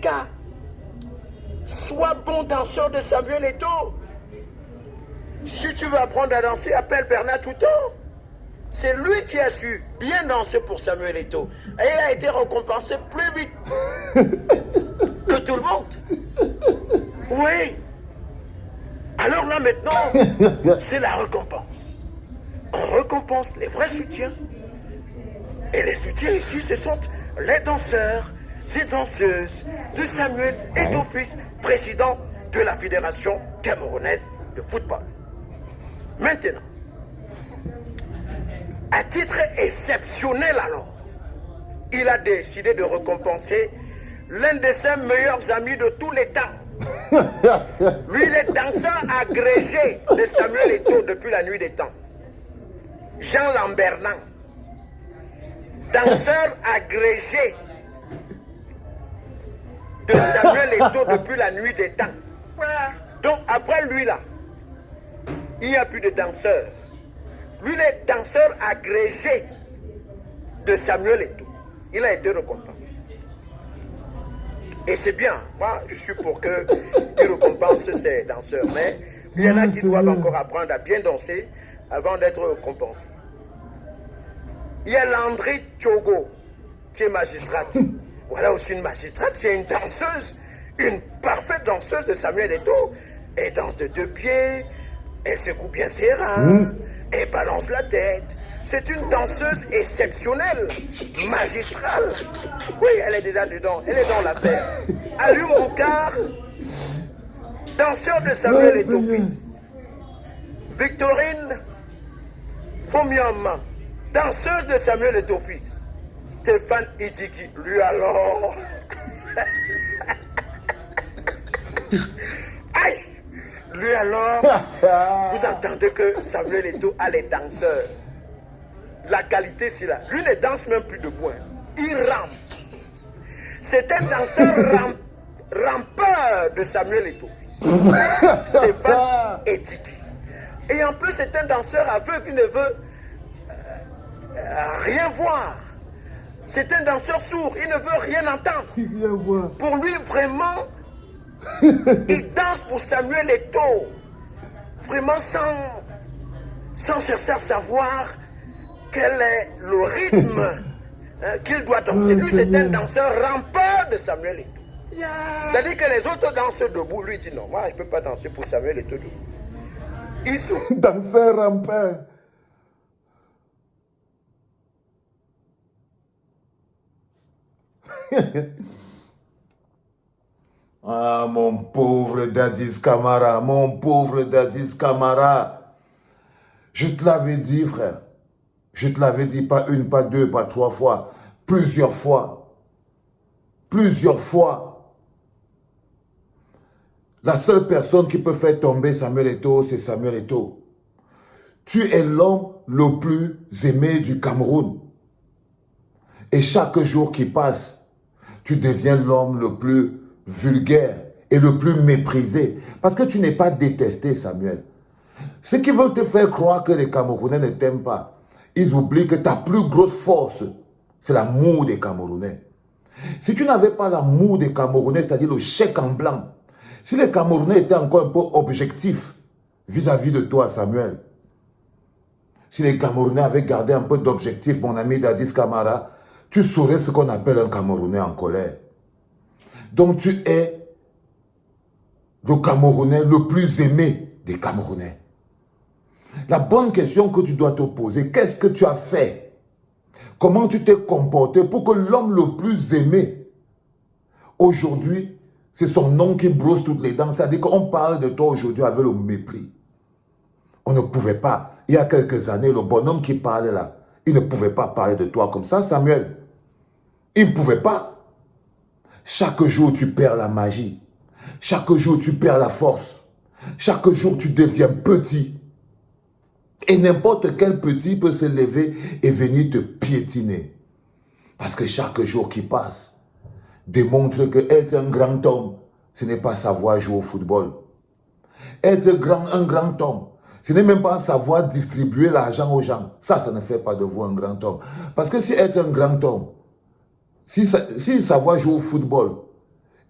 gars, sois bon danseur de Samuel Eto'o. Si tu veux apprendre à danser, appelle Bernard Touton. C'est lui qui a su bien danser pour Samuel Eto'o. Et il a été récompensé plus vite que tout le monde. Oui. Alors là maintenant, c'est la récompense. On récompense les vrais soutiens. Et les soutiens ici, ce sont les danseurs et danseuses de Samuel Eto'o Fils, président de la Fédération camerounaise de football. Maintenant, à titre exceptionnel alors, il a décidé de récompenser l'un de ses meilleurs amis de tous les temps. Lui, il est danseur agrégé de Samuel Eto'o depuis la nuit des temps. Jean Lambernan, danseur agrégé de Samuel Eto'o depuis la nuit des temps. Donc après lui là, il n'y a plus de danseur. Lui, il est danseur agrégé de Samuel Eto'o. Il a été récompensé. Et c'est bien. Moi, je suis pour qu'il récompense ces danseurs. Mais il y en a qui doivent encore apprendre à bien danser avant d'être récompensés. Il y a Landry Tchogo, qui est magistrate. Voilà aussi une magistrate qui est une danseuse, une parfaite danseuse de Samuel Eto'o. Elle danse de 2 pieds, elle secoue bien ses reins, elle balance la tête. C'est une danseuse exceptionnelle, magistrale. Oui, elle est déjà dedans, elle est dans l'affaire. Alioum Boukar, danseur de Samuel Eto'o Fils. Victorine Fomium, danseuse de Samuel Eto'o Fils. Stéphane Idjigi, lui alors. Aïe! Lui alors, vous entendez que Samuel Eto'o a les danseurs. La qualité, c'est là. Lui ne danse même plus debout. Il rampe. C'est un danseur rampeur de Samuel Eto'o Fils. Stéphane Idjigi. Et en plus, c'est un danseur aveugle qui ne veut rien voir. C'est un danseur sourd, il ne veut rien entendre. Pour lui, vraiment, il danse pour Samuel Eto'o. Vraiment sans chercher à savoir quel est le rythme qu'il doit danser. Lui, c'est un danseur rampeur de Samuel Eto'o. C'est-à-dire que les autres dansent debout. Lui dit non, moi, je ne peux pas danser pour Samuel Eto'o debout. Ils sont danseur rampeur. Ah, mon pauvre Dadis Camara, mon pauvre Dadis Camara. Je te l'avais dit, frère. Je te l'avais dit, pas une, pas deux, pas 3 fois. Plusieurs fois. Plusieurs fois. La seule personne qui peut faire tomber Samuel Eto'o, c'est Samuel Eto'o. Tu es l'homme le plus aimé du Cameroun. Et chaque jour qui passe, tu deviens l'homme le plus vulgaire et le plus méprisé. Parce que tu n'es pas détesté, Samuel. Ceux qui veulent te faire croire que les Camerounais ne t'aiment pas, ils oublient que ta plus grosse force, c'est l'amour des Camerounais. Si tu n'avais pas l'amour des Camerounais, c'est-à-dire le chèque en blanc, si les Camerounais étaient encore un peu objectifs vis-à-vis de toi, Samuel, si les Camerounais avaient gardé un peu d'objectif, mon ami Dadis Camara, tu saurais ce qu'on appelle un Camerounais en colère. Donc tu es le Camerounais le plus aimé des Camerounais. La bonne question que tu dois te poser, qu'est-ce que tu as fait? Comment tu t'es comporté pour que l'homme le plus aimé, aujourd'hui, c'est son nom qui brosse toutes les dents. C'est-à-dire qu'on parle de toi aujourd'hui avec le mépris. On ne pouvait pas. Il y a quelques années, le bonhomme qui parlait là, il ne pouvait pas parler de toi comme ça, Samuel. Il ne pouvait pas. Chaque jour, tu perds la magie. Chaque jour, tu perds la force. Chaque jour, tu deviens petit. Et n'importe quel petit peut se lever et venir te piétiner. Parce que chaque jour qui passe démontre que être un grand homme, ce n'est pas savoir jouer au football. Être un grand homme, ce n'est même pas savoir distribuer l'argent aux gens. Ça ne fait pas de vous un grand homme. Parce que si être un grand homme, si savoir jouer au football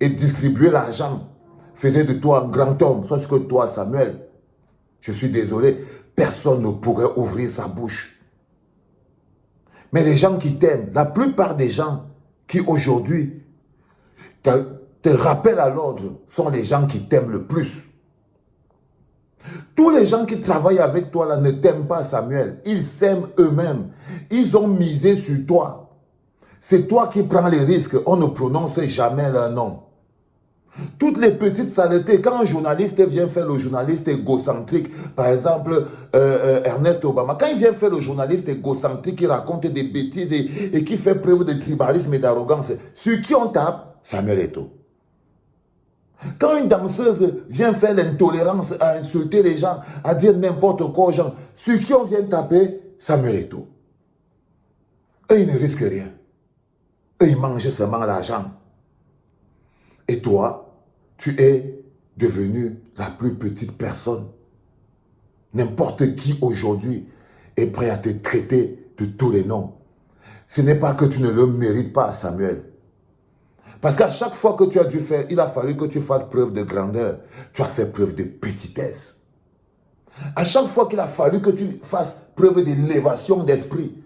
et distribuer l'argent faisait de toi un grand homme. Sauf que toi, Samuel, je suis désolé, personne ne pourrait ouvrir sa bouche. Mais les gens qui t'aiment, la plupart des gens qui aujourd'hui te rappellent à l'ordre sont les gens qui t'aiment le plus. Tous les gens qui travaillent avec toi là ne t'aiment pas, Samuel. Ils s'aiment eux-mêmes. Ils ont misé sur toi. C'est toi qui prends les risques. On ne prononce jamais leur nom. Toutes les petites saletés, quand un journaliste vient faire le journaliste égocentrique, par exemple Ernest Obama, quand il vient faire le journaliste égocentrique qui raconte des bêtises et qui fait preuve de tribalisme et d'arrogance, sur qui on tape? Samuel Eto'o. Quand une danseuse vient faire l'intolérance, à insulter les gens, à dire n'importe quoi aux gens, sur qui on vient taper? Samuel Eto'o. Eux, ils ne risquent rien. Eux, ils mangent seulement l'argent. Et toi, tu es devenu la plus petite personne. N'importe qui aujourd'hui est prêt à te traiter de tous les noms. Ce n'est pas que tu ne le mérites pas, Samuel. Parce qu'à chaque fois que tu as dû faire, il a fallu que tu fasses preuve de grandeur. Tu as fait preuve de petitesse. À chaque fois qu'il a fallu que tu fasses preuve d'élévation d'esprit,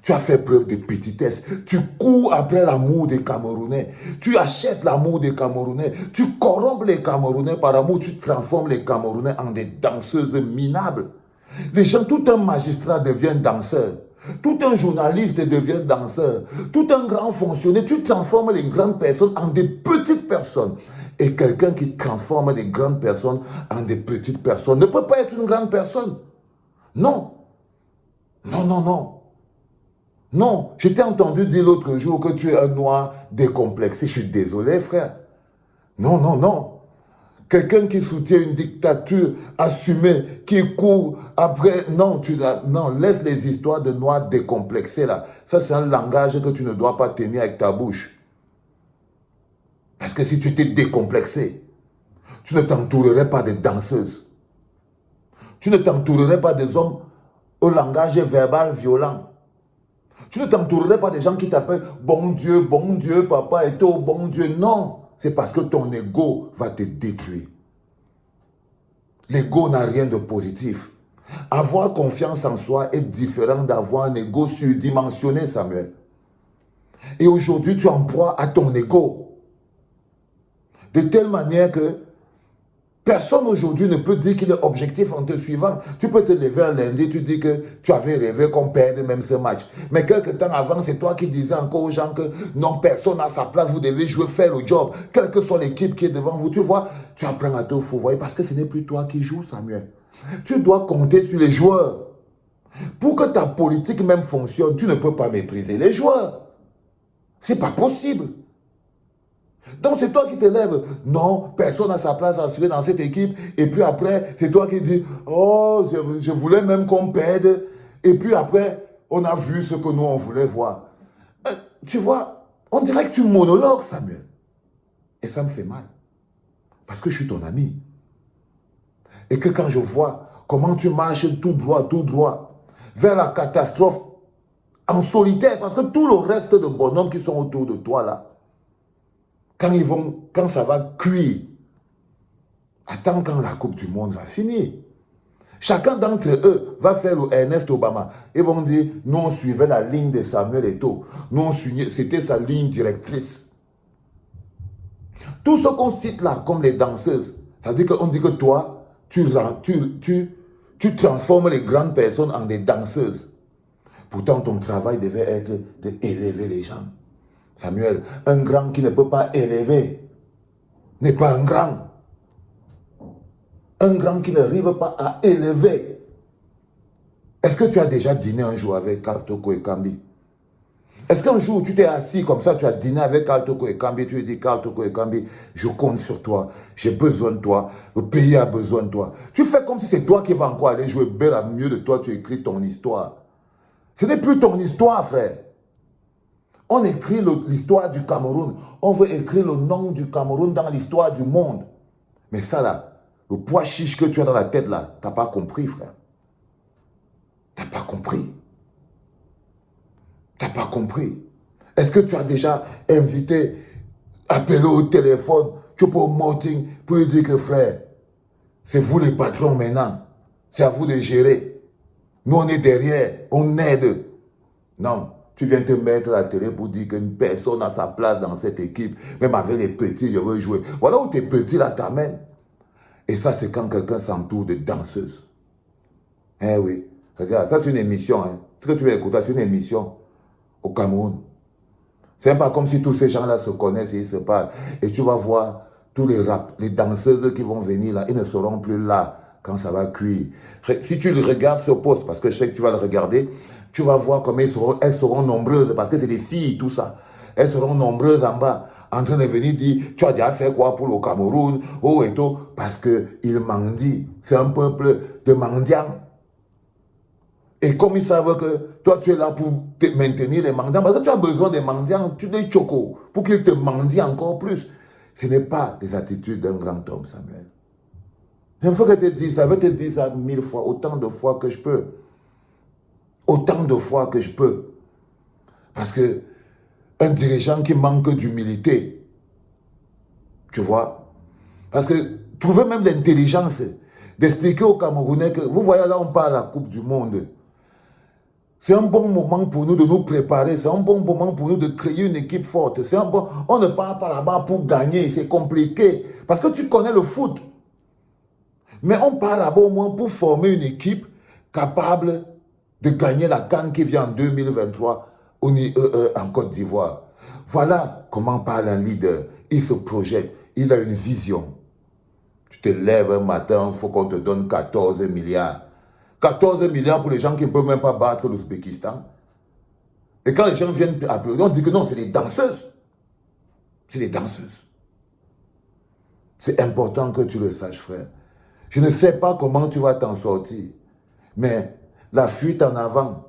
tu as fait preuve de petitesse. Tu cours après l'amour des Camerounais. Tu achètes l'amour des Camerounais. Tu corrompes les Camerounais par amour. Tu transformes les Camerounais en des danseuses minables. Les gens, tout un magistrat devient danseur. Tout un journaliste devient danseur. Tout un grand fonctionnaire. Tu transformes les grandes personnes en des petites personnes. Et quelqu'un qui transforme des grandes personnes en des petites personnes ne peut pas être une grande personne. Non. Non, non, non. Non, je t'ai entendu dire l'autre jour que tu es un noir décomplexé. Je suis désolé, frère. Non, non, non. Quelqu'un qui soutient une dictature assumée, qui court après... Non, non, laisse les histoires de noirs décomplexés là. Ça, c'est un langage que tu ne dois pas tenir avec ta bouche. Parce que si tu étais décomplexé, tu ne t'entourerais pas de danseuses. Tu ne t'entourerais pas des hommes au langage verbal violent. Tu ne t'entourerais pas des gens qui t'appellent bon Dieu, papa et tout, bon Dieu. Non, c'est parce que ton ego va te détruire. L'ego n'a rien de positif. Avoir confiance en soi est différent d'avoir un ego surdimensionné, Samuel. Et aujourd'hui, tu en proie à ton ego. De telle manière que personne aujourd'hui ne peut dire qu'il est objectif en te suivant. Tu peux te lever un lundi, tu dis que tu avais rêvé qu'on perde même ce match. Mais quelque temps avant, c'est toi qui disais encore aux gens que non, personne n'a sa place, vous devez jouer, faire le job. Quelle que soit l'équipe qui est devant vous, tu vois, tu apprends à te fouvoir parce que ce n'est plus toi qui joues, Samuel. Tu dois compter sur les joueurs. Pour que ta politique même fonctionne, tu ne peux pas mépriser les joueurs. C'est pas possible. Donc c'est toi qui te lèves. Non, personne n'a sa place à assurer dans cette équipe. Et puis après, c'est toi qui dis, oh, je voulais même qu'on perde. Et puis après, on a vu ce que nous, on voulait voir. Tu vois, on dirait que tu monologues, Samuel. Et ça me fait mal. Parce que je suis ton ami. Et que quand je vois comment tu marches tout droit, vers la catastrophe, en solitaire, parce que tout le reste de bonhommes qui sont autour de toi, là, quand ça va cuire, attends quand la Coupe du Monde va finir. Chacun d'entre eux va faire le Ernest Obama. Ils vont dire, nous on suivait la ligne de Samuel Eto'o. Nous on suivait, c'était sa ligne directrice. Tout ce qu'on cite là, comme les danseuses, c'est-à-dire qu'on dit que toi, tu transformes les grandes personnes en des danseuses. Pourtant, ton travail devait être d'élever les gens. Samuel, un grand qui ne peut pas élever n'est pas un grand. Un grand qui n'arrive pas à élever. Est-ce que tu as déjà dîné un jour avec Karl Toko Ekambi? Est-ce qu'un jour tu t'es assis comme ça, tu as dîné avec Karl Toko Ekambi, tu lui dis Karl Toko Ekambi, je compte sur toi, j'ai besoin de toi, le pays a besoin de toi. Tu fais comme si c'est toi qui vas encore aller jouer bel à mieux de toi, tu écris ton histoire. Ce n'est plus ton histoire, frère. On écrit l'histoire du Cameroun. On veut écrire le nom du Cameroun dans l'histoire du monde. Mais ça là, le poids chiche que tu as dans la tête là, tu n'as pas compris, frère. Tu n'as pas compris. Tu n'as pas compris. Est-ce que tu as déjà invité Appelez au téléphone, tu peux au meeting pour lui dire que frère, c'est vous les patrons maintenant. C'est à vous de gérer. Nous, on est derrière, on aide. Non, tu viens te mettre à la télé pour dire qu'une personne a sa place dans cette équipe. Même avec les petits, je veux jouer. Voilà où tes petits là t'amènent. Et ça, c'est quand quelqu'un s'entoure de danseuses. Eh oui, regarde, ça c'est une émission. Hein. Ce que tu vas écouter, c'est une émission au Cameroun. C'est pas comme si tous ces gens-là se connaissent et ils se parlent. Et tu vas voir tous les danseuses qui vont venir là, ils ne seront plus là quand ça va cuire. Si tu le regardes ce poste, parce que je sais que tu vas le regarder, tu vas voir comme elles seront nombreuses, parce que c'est des filles, tout ça. Elles seront nombreuses en bas, en train de venir dire, tu as déjà fait quoi pour le Cameroun, oh et tout, parce qu'ils mendient. C'est un peuple de mendiants. Et comme ils savent que toi, tu es là pour te maintenir les mendiants, parce que tu as besoin des mendiants, tu les chocos, pour qu'ils te mendient encore plus. Ce n'est pas les attitudes d'un grand homme, Samuel. Je veux que te dise ça, je vais te dire ça 1000 fois, autant de fois que je peux. Autant de fois que je peux. Parce que un dirigeant qui manque d'humilité, tu vois, parce que trouver même l'intelligence d'expliquer aux Camerounais que, vous voyez là, on parle à la Coupe du Monde. C'est un bon moment pour nous de nous préparer. C'est un bon moment pour nous de créer une équipe forte. On ne part pas là-bas pour gagner. C'est compliqué. Parce que tu connais le foot. Mais on part là-bas au moins pour former une équipe capable de gagner la CAN qui vient en 2023 en Côte d'Ivoire. Voilà comment parle un leader. Il se projette. Il a une vision. Tu te lèves un matin, il faut qu'on te donne 14 milliards. 14 milliards pour les gens qui ne peuvent même pas battre l'Ouzbékistan. Et quand les gens viennent applaudir, on dit que non, c'est des danseuses. C'est des danseuses. C'est important que tu le saches, frère. Je ne sais pas comment tu vas t'en sortir. Mais la fuite en avant,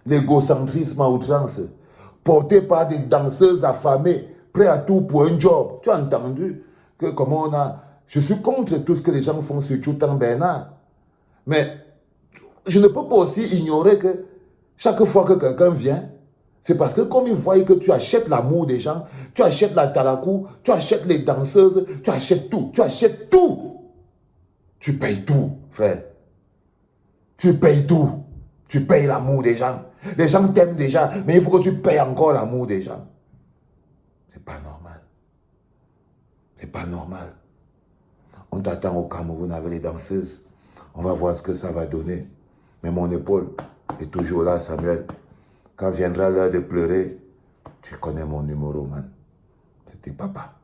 l'égocentrisme à outrance, porté par des danseuses affamées, prêts à tout pour un job. Tu as entendu que comment on a... Je suis contre tout ce que les gens font sur Tchoutan Bernard. Mais je ne peux pas aussi ignorer que chaque fois que quelqu'un vient, c'est parce que comme ils voient que tu achètes l'amour des gens, tu achètes la talakou, tu achètes les danseuses, tu achètes tout, tu achètes tout. Tu payes tout, frère. Tu payes tout. Tu payes l'amour des gens. Les gens t'aiment déjà, mais il faut que tu payes encore l'amour des gens. C'est pas normal. C'est pas normal. On t'attend au Cameroun avec les danseuses. On va voir ce que ça va donner. Mais mon épaule est toujours là, Samuel. Quand viendra l'heure de pleurer, tu connais mon numéro, man. C'était papa.